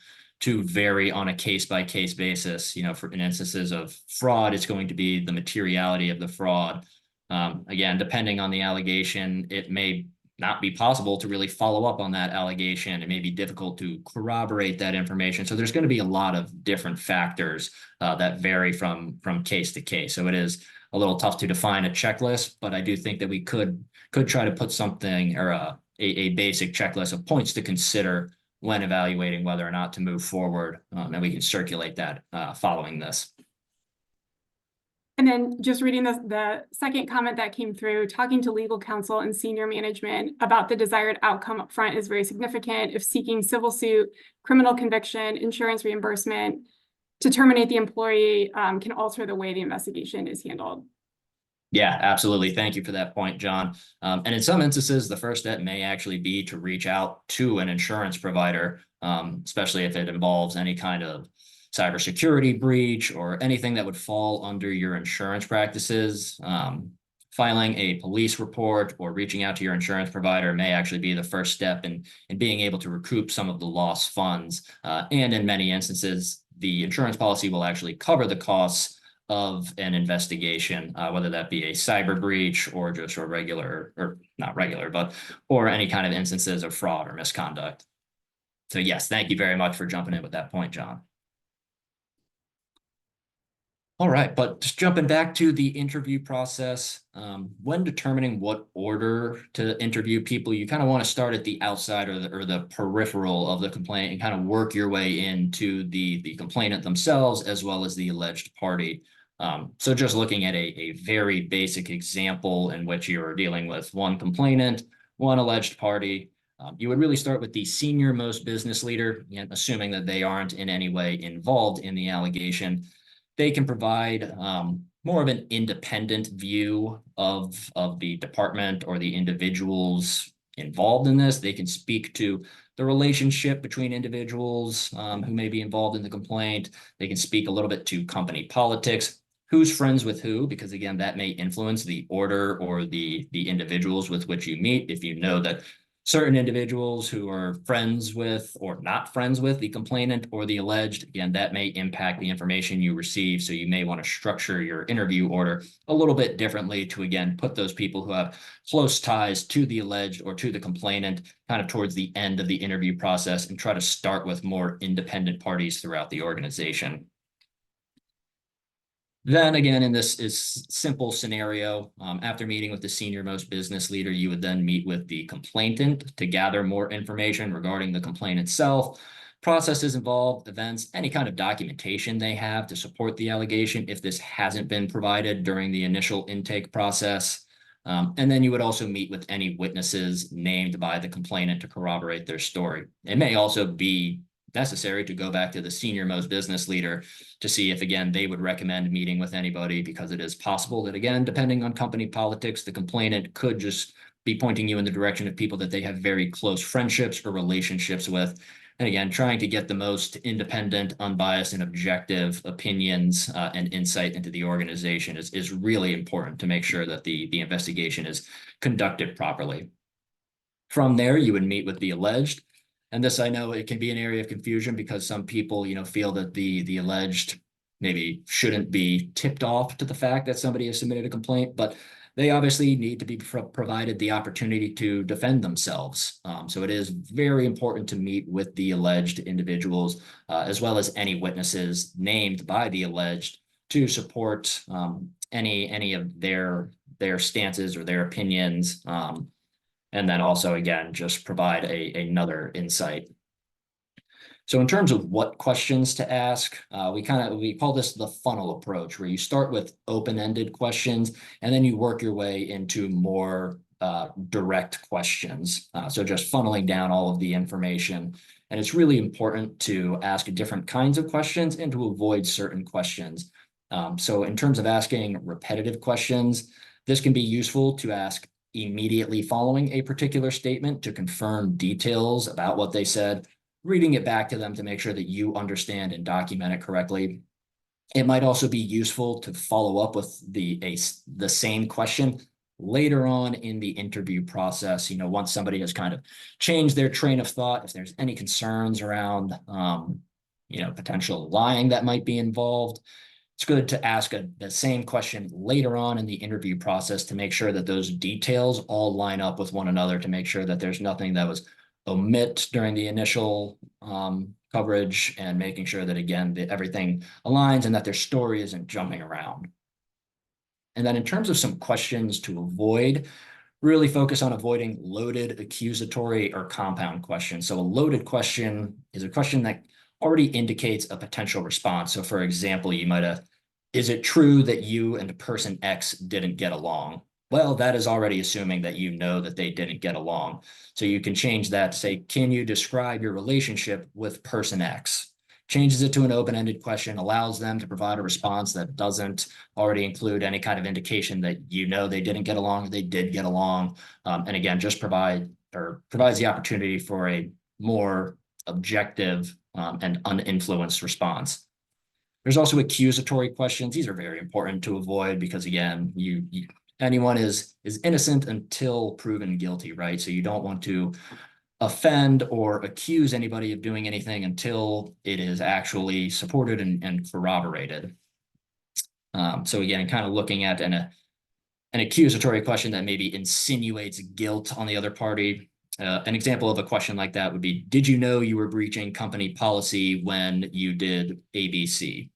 vary on a case-by-case basis. For in instances of fraud, it's going to be the materiality of the fraud. Again, depending on the allegation, it may not be possible to really follow up on that allegation. It may be difficult to corroborate that information. So there's going to be a lot of different factors that vary from case to case. So it is a little tough to define a checklist, but I do think that we could try to put something or a basic checklist of points to consider when evaluating whether or not to move forward. And we can circulate that following this. And then just reading the second comment that came through, talking to legal counsel and senior management about the desired outcome up front is very significant. If seeking civil suit, criminal conviction, insurance reimbursement to terminate the employee can alter the way the investigation is handled. Yeah, absolutely. Thank you for that point, John. And in some instances, the first step may actually be to reach out to an insurance provider, especially if it involves any kind of cybersecurity breach or anything that would fall under your insurance practices. Filing a police report or reaching out to your insurance provider may actually be the first step in being able to recoup some of the lost funds. And in many instances, the insurance policy will actually cover the costs of an investigation, whether that be a cyber breach or just a regular, or not regular, or any kind of instances of fraud or misconduct. So yes, thank you very much for jumping in with that point, John. All right, but just jumping back to the interview process, when determining what order to interview people, you kind of want to start at the outside or the peripheral of the complaint and kind of work your way into the complainant themselves as well as the alleged party. So just looking at a very basic example in which you're dealing with one complainant, one alleged party, you would really start with the senior most business leader, assuming that they aren't in any way involved in the allegation. They can provide more of an independent view of the department or the individuals involved in this. They can speak to the relationship between individuals who may be involved in the complaint. They can speak a little bit to company politics, who's friends with who, because again, that may influence the order or the individuals with which you meet. If you know that certain individuals who are friends with or not friends with the complainant or the alleged, again, that may impact the information you receive. So you may want to structure your interview order a little bit differently to, again, put those people who have close ties to the alleged or to the complainant kind of towards the end of the interview process and try to start with more independent parties throughout the organization. Then again, in this is simple scenario, after meeting with the senior most business leader, you would then meet with the complainant to gather more information regarding the complaint itself, processes involved, events, any kind of documentation they have to support the allegation if this hasn't been provided during the initial intake process. And then you would also meet with any witnesses named by the complainant to corroborate their story. It may also be necessary, to go back to the senior most business leader to see if, again, they would recommend meeting with anybody, because it is possible that, again, depending on company politics, the complainant could just be pointing you in the direction of people that they have very close friendships or relationships with. And again, trying to get the most independent, unbiased, and objective opinions and insight into the organization is really important to make sure that the investigation is conducted properly. From there, you would meet with the alleged. And this, I know it can be an area of confusion, because some people, feel that the alleged maybe shouldn't be tipped off to the fact that somebody has submitted a complaint, but they obviously need to be provided the opportunity to defend themselves. So it is very important to meet with the alleged individuals, as well as any witnesses named by the alleged, to support any of their stances or their opinions. And then also, again, just provide another insight. So in terms of what questions to ask, we call this the funnel approach, where you start with open-ended questions and then you work your way into more direct questions. So just funneling down all of the information. And it's really important to ask different kinds of questions and to avoid certain questions. So in terms of asking repetitive questions, this can be useful to ask immediately following a particular statement to confirm details about what they said, reading it back to them to make sure that you understand and document it correctly. It might also be useful to follow up with the same question later on in the interview process. Once somebody has kind of changed their train of thought, if there's any concerns around, potential lying that might be involved, it's good to ask the same question later on in the interview process to make sure that those details all line up with one another, to make sure that there's nothing that was omit during the initial coverage, and making sure that, again, that everything aligns and that their story isn't jumping around. And then in terms of some questions to avoid, really focus on avoiding loaded, accusatory, or compound questions. So a loaded question is a question that already indicates a potential response. So for example, you might have, is it true that you and person X didn't get along? Well, that is already assuming that you know that they didn't get along. So you can change that to say, can you describe your relationship with person X? Changes it to an open-ended question, allows them to provide a response that doesn't already include any kind of indication that they didn't get along, or they did get along. And again, just provides the opportunity for a more objective and uninfluenced response. There's also accusatory questions. These are very important to avoid, because again, anyone is innocent until proven guilty, right? So you don't want to offend or accuse anybody of doing anything until it is actually supported and corroborated. So again, kind of looking at an accusatory question that maybe insinuates guilt on the other party. An example of a question like that would be, did you know you were breaching company policy when you did ABC?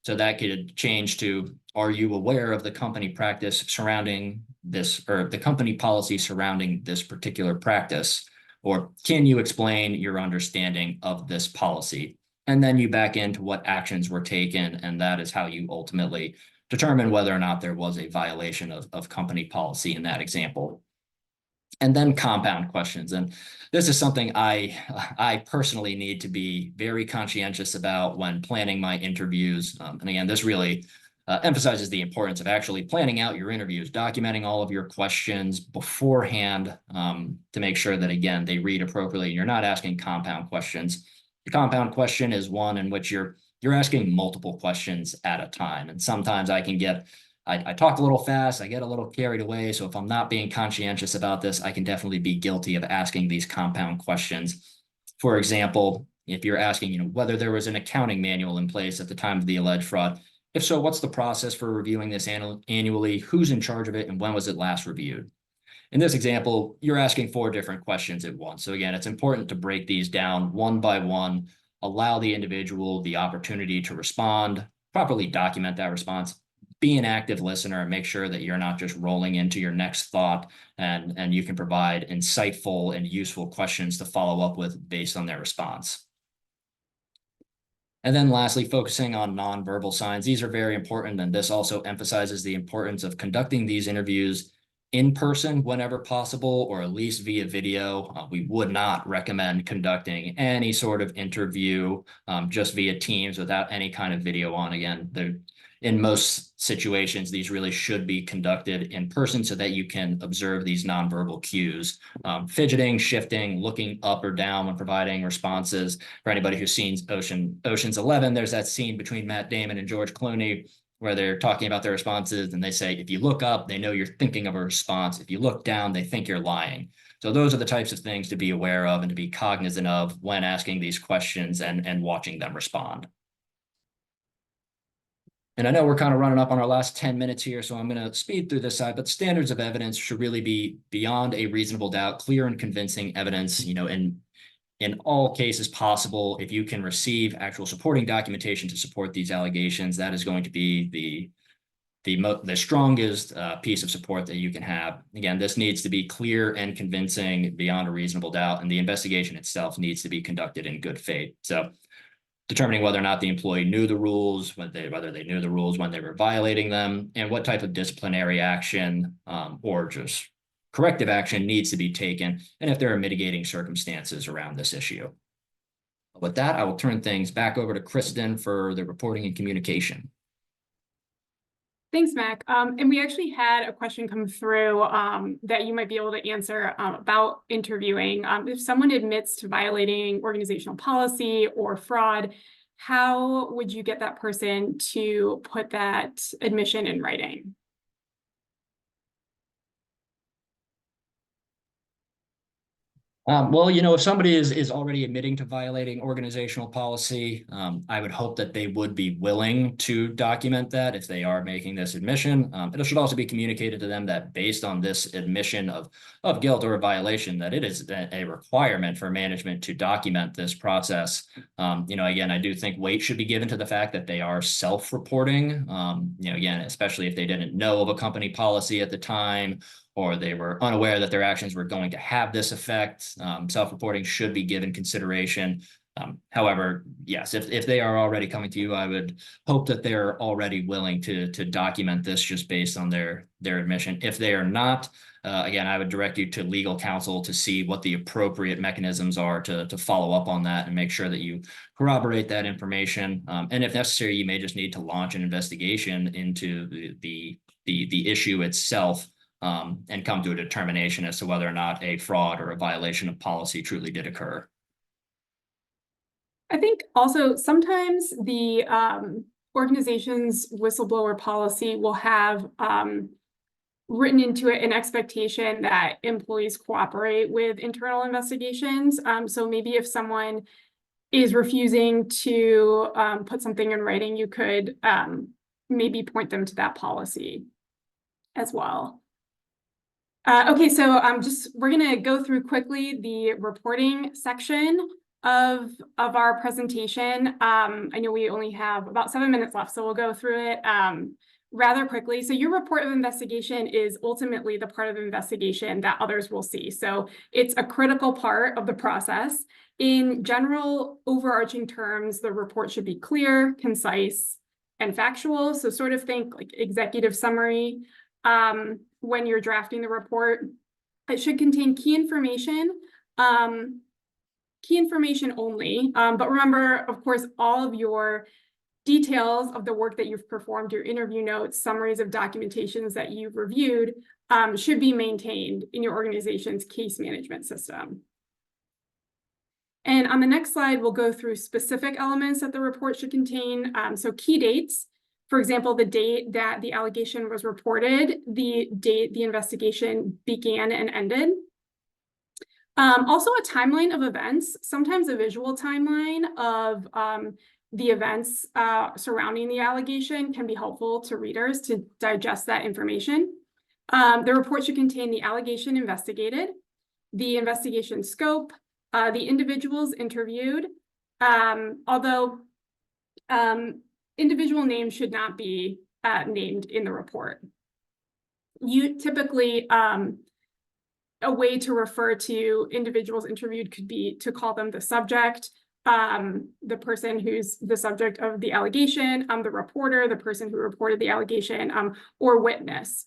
So that could change to, are you aware of the company practice surrounding this, or the company policy surrounding this particular practice? Or can you explain your understanding of this policy? And then you back into what actions were taken, and that is how you ultimately determine whether or not there was a violation of company policy in that example. And then compound questions. And this is something I personally need to be very conscientious about when planning my interviews. And again, this really emphasizes the importance of actually planning out your interviews, documenting all of your questions beforehand to make sure that, again, they read appropriately. You're not asking compound questions. The compound question is one in which you're asking multiple questions at a time. And sometimes I talk a little fast, I get a little carried away. So if I'm not being conscientious about this, I can definitely be guilty of asking these compound questions. For example, if you're asking, whether there was an accounting manual in place at the time of the alleged fraud. If so, what's the process for reviewing this annually? Who's in charge of it? And when was it last reviewed? In this example, you're asking 4 different questions at once. So again, it's important to break these down one by one, allow the individual the opportunity to respond, properly document that response, be an active listener, and make sure that you're not just rolling into your next thought, and you can provide insightful and useful questions to follow up with based on their response. And then lastly, focusing on nonverbal signs. These are very important, and this also emphasizes the importance of conducting these interviews in person whenever possible, or at least via video. We would not recommend conducting any sort of interview just via Teams without any kind of video on. Again, in most situations, these really should be conducted in person so that you can observe these nonverbal cues. Fidgeting, shifting, looking up or down when providing responses. For anybody who's seen Ocean's 11, there's that scene between Matt Damon and George Clooney where they're talking about their responses and they say, if you look up, they know you're thinking of a response. If you look down, they think you're lying. So those are the types of things to be aware of and to be cognizant of when asking these questions and watching them respond. And I know we're kind of running up on our last 10 minutes here, so I'm going to speed through this side, but standards of evidence should really be beyond a reasonable doubt, clear and convincing evidence, in all cases possible. If you can receive actual supporting documentation to support these allegations, that is going to be the strongest piece of support that you can have. Again, this needs to be clear and convincing beyond a reasonable doubt, and the investigation itself needs to be conducted in good faith. So determining whether or not the employee knew the rules, whether they knew the rules when they were violating them, and what type of disciplinary action or just corrective action needs to be taken, and if there are mitigating circumstances around this issue. With that, I will turn things back over to Kristen for the reporting and communication. Thanks, Mac. And we actually had a question come through that you might be able to answer about interviewing. If someone admits to violating organizational policy or fraud, how would you get that person to put that admission in writing? Well, if somebody is already admitting to violating organizational policy, I would hope that they would be willing to document that if they are making this admission. It should also be communicated to them that based on this admission of guilt or a violation, that it is a requirement for management to document this process. Again, I do think weight should be given to the fact that they are self-reporting. Again, especially if they didn't know of a company policy at the time, or they were unaware that their actions were going to have this effect. Self-reporting should be given consideration. However, yes, if they are already coming to you, I would hope that they're already willing to document this just based on their admission. If they are not, again, I would direct you to legal counsel to see what the appropriate mechanisms are to follow up on that and make sure that you corroborate that information. And if necessary, you may just need to launch an investigation into the issue itself. And come to a determination as to whether or not a fraud or a violation of policy truly did occur. I think also sometimes the organization's whistleblower policy will have written into it an expectation that employees cooperate with internal investigations. So maybe if someone is refusing to put something in writing, you could maybe point them to that policy as well. Okay, so we're going to go through quickly the reporting section of our presentation. I know we only have about 7 minutes left, so we'll go through it rather quickly. So your report of investigation is ultimately the part of the investigation that others will see. So it's a critical part of the process. In general, overarching terms, the report should be clear, concise, and factual. So sort of think like executive summary. When you're drafting the report, it should contain key information only. But remember, of course, all of your details of the work that you've performed, your interview notes, summaries of documentations that you've reviewed, should be maintained in your organization's case management system. And on the next slide, we'll go through specific elements that the report should contain. So key dates. For example, the date that the allegation was reported, the date the investigation began and ended. Also a timeline of events, sometimes a visual timeline of the events surrounding the allegation can be helpful to readers to digest that information. The report should contain the allegation investigated, the investigation scope, the individuals interviewed, although individual names should not be named in the report. You typically, a way to refer to individuals interviewed could be to call them the subject, the person who's the subject of the allegation, the reporter, the person who reported the allegation, or witness.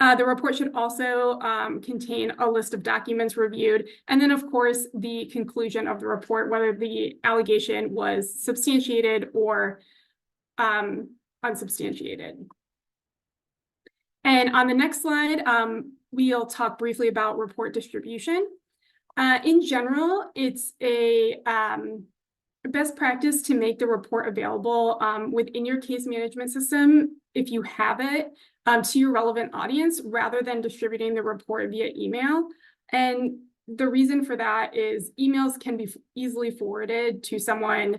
The report should also contain a list of documents reviewed, and then, of course, the conclusion of the report, whether the allegation was substantiated or unsubstantiated. And on the next slide, we'll talk briefly about report distribution. In general, it's a best practice to make the report available within your case management system, if you have it, to your relevant audience, rather than distributing the report via email. And the reason for that is emails can be easily forwarded to someone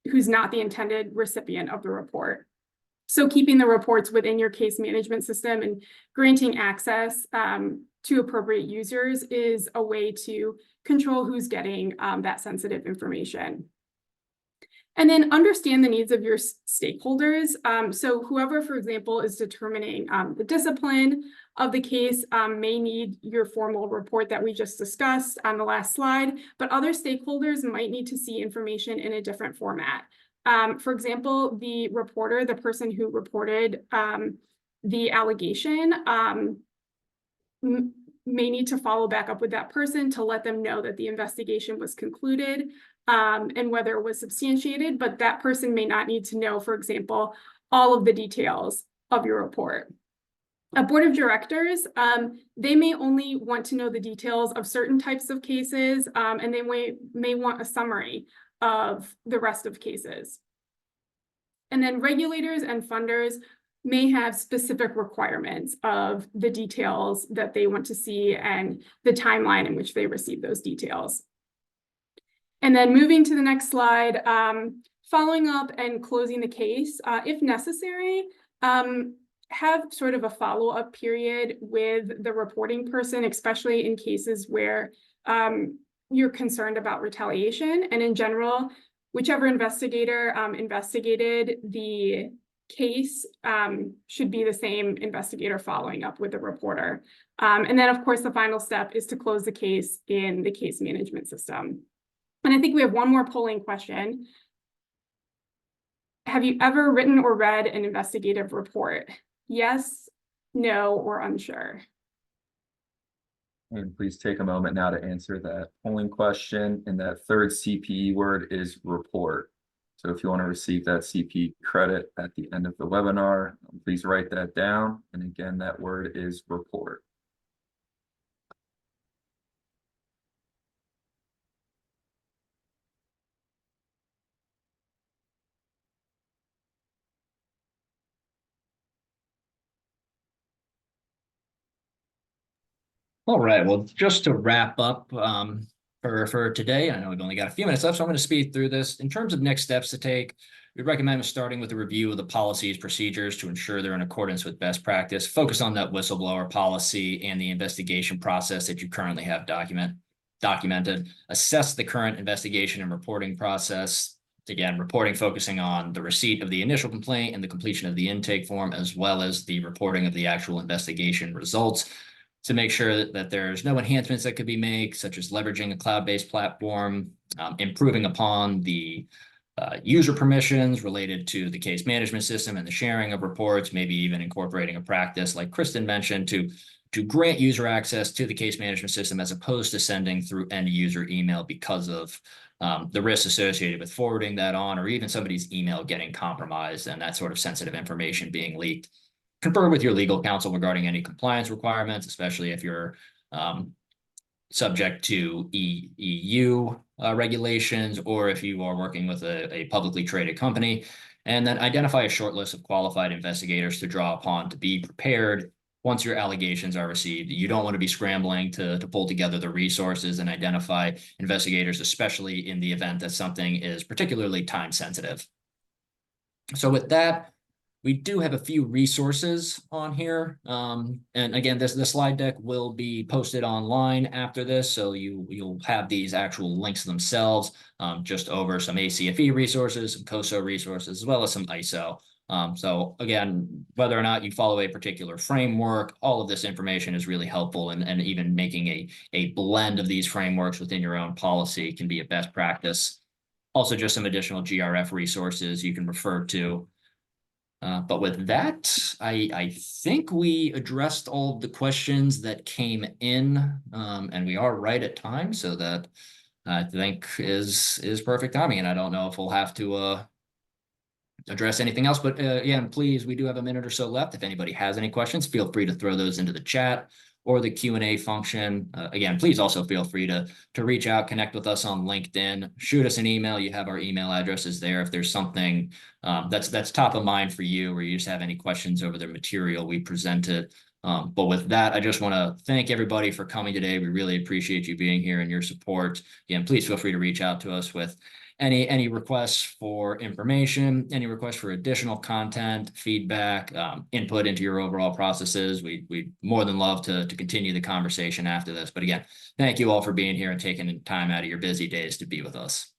who's not the intended recipient of the report. So keeping the reports within your case management system and granting access to appropriate users is a way to control who's getting that sensitive information. And then understand the needs of your stakeholders. So whoever, for example, is determining the discipline of the case may need your formal report that we just discussed on the last slide, but other stakeholders might need to see information in a different format. For example, the reporter, the person who reported the allegation, may need to follow back up with that person to let them know that the investigation was concluded and whether it was substantiated, but that person may not need to know, for example, all of the details of your report. A board of directors, they may only want to know the details of certain types of cases, and they may want a summary of the rest of cases. And then regulators and funders may have specific requirements of the details that they want to see and the timeline in which they receive those details. And then moving to the next slide, following up and closing the case, if necessary, have sort of a follow-up period with the reporting person, especially in cases where you're concerned about retaliation. And in general, whichever investigator investigated the case should be the same investigator following up with the reporter. And then, of course, the final step is to close the case in the case management system. And I think we have one more polling question. Have you ever written or read an investigative report? Yes, no, or unsure? And please take a moment now to answer that polling question. And that third CPE word is report. So if you want to receive that CPE credit at the end of the webinar, please write that down. And again, that word is report. All right, well, just to wrap up for today, I know we've only got a few minutes left, so I'm going to speed through this. In terms of next steps to take, we recommend starting with a review of the policies, procedures to ensure they're in accordance with best practice. Focus on that whistleblower policy and the investigation process that you currently have documented. Assess the current investigation and reporting process. Again, reporting focusing on the receipt of the initial complaint and the completion of the intake form, as well as the reporting of the actual investigation results, to make sure that there's no enhancements that could be made, such as leveraging a cloud-based platform, improving upon the user permissions related to the case management system and the sharing of reports, maybe even incorporating a practice like Kristen mentioned to grant user access to the case management system as opposed to sending through end user email because of the risks associated with forwarding that on, or even somebody's email getting compromised and that sort of sensitive information being leaked. Confer with your legal counsel regarding any compliance requirements, especially if you're subject to EU regulations, or if you are working with a publicly traded company. And then identify a short list of qualified investigators to draw upon to be prepared once your allegations are received. You don't want to be scrambling to pull together the resources and identify investigators, especially in the event that something is particularly time sensitive. So with that, we do have a few resources on here. And again, the slide deck will be posted online after this. So you'll have these actual links themselves, just over some ACFE resources, some COSO resources, as well as some ISO. So again, whether or not you follow a particular framework, all of this information is really helpful, and even making a blend of these frameworks within your own policy can be a best practice. Also, just some additional GRF resources you can refer to. But with that, I think we addressed all of the questions that came in, and we are right at time, so that I think is perfect timing. And I don't know if we'll have to address anything else, but again, please, we do have a minute or so left. If anybody has any questions, feel free to throw those into the chat or the Q&A function. Again, please also feel free to reach out, connect with us on LinkedIn, shoot us an email. You have our email addresses there. If there's something that's top of mind for you, or you just have any questions over the material we presented. But with that, I just want to thank everybody for coming today. We really appreciate you being here and your support. Again, please feel free to reach out to us with any requests for information, any requests for additional content, feedback, input into your overall processes. We'd more than love to continue the conversation after this. But again, thank you all for being here and taking time out of your busy days to be with us.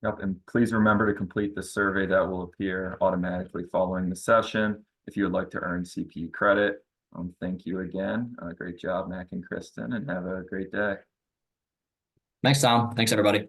Yep, and please remember to complete the survey that will appear automatically following the session if you would like to earn CPE credit. Thank you again. Great job, Mac and Kristen, and have a great day. Thanks, Tom. Thanks, everybody.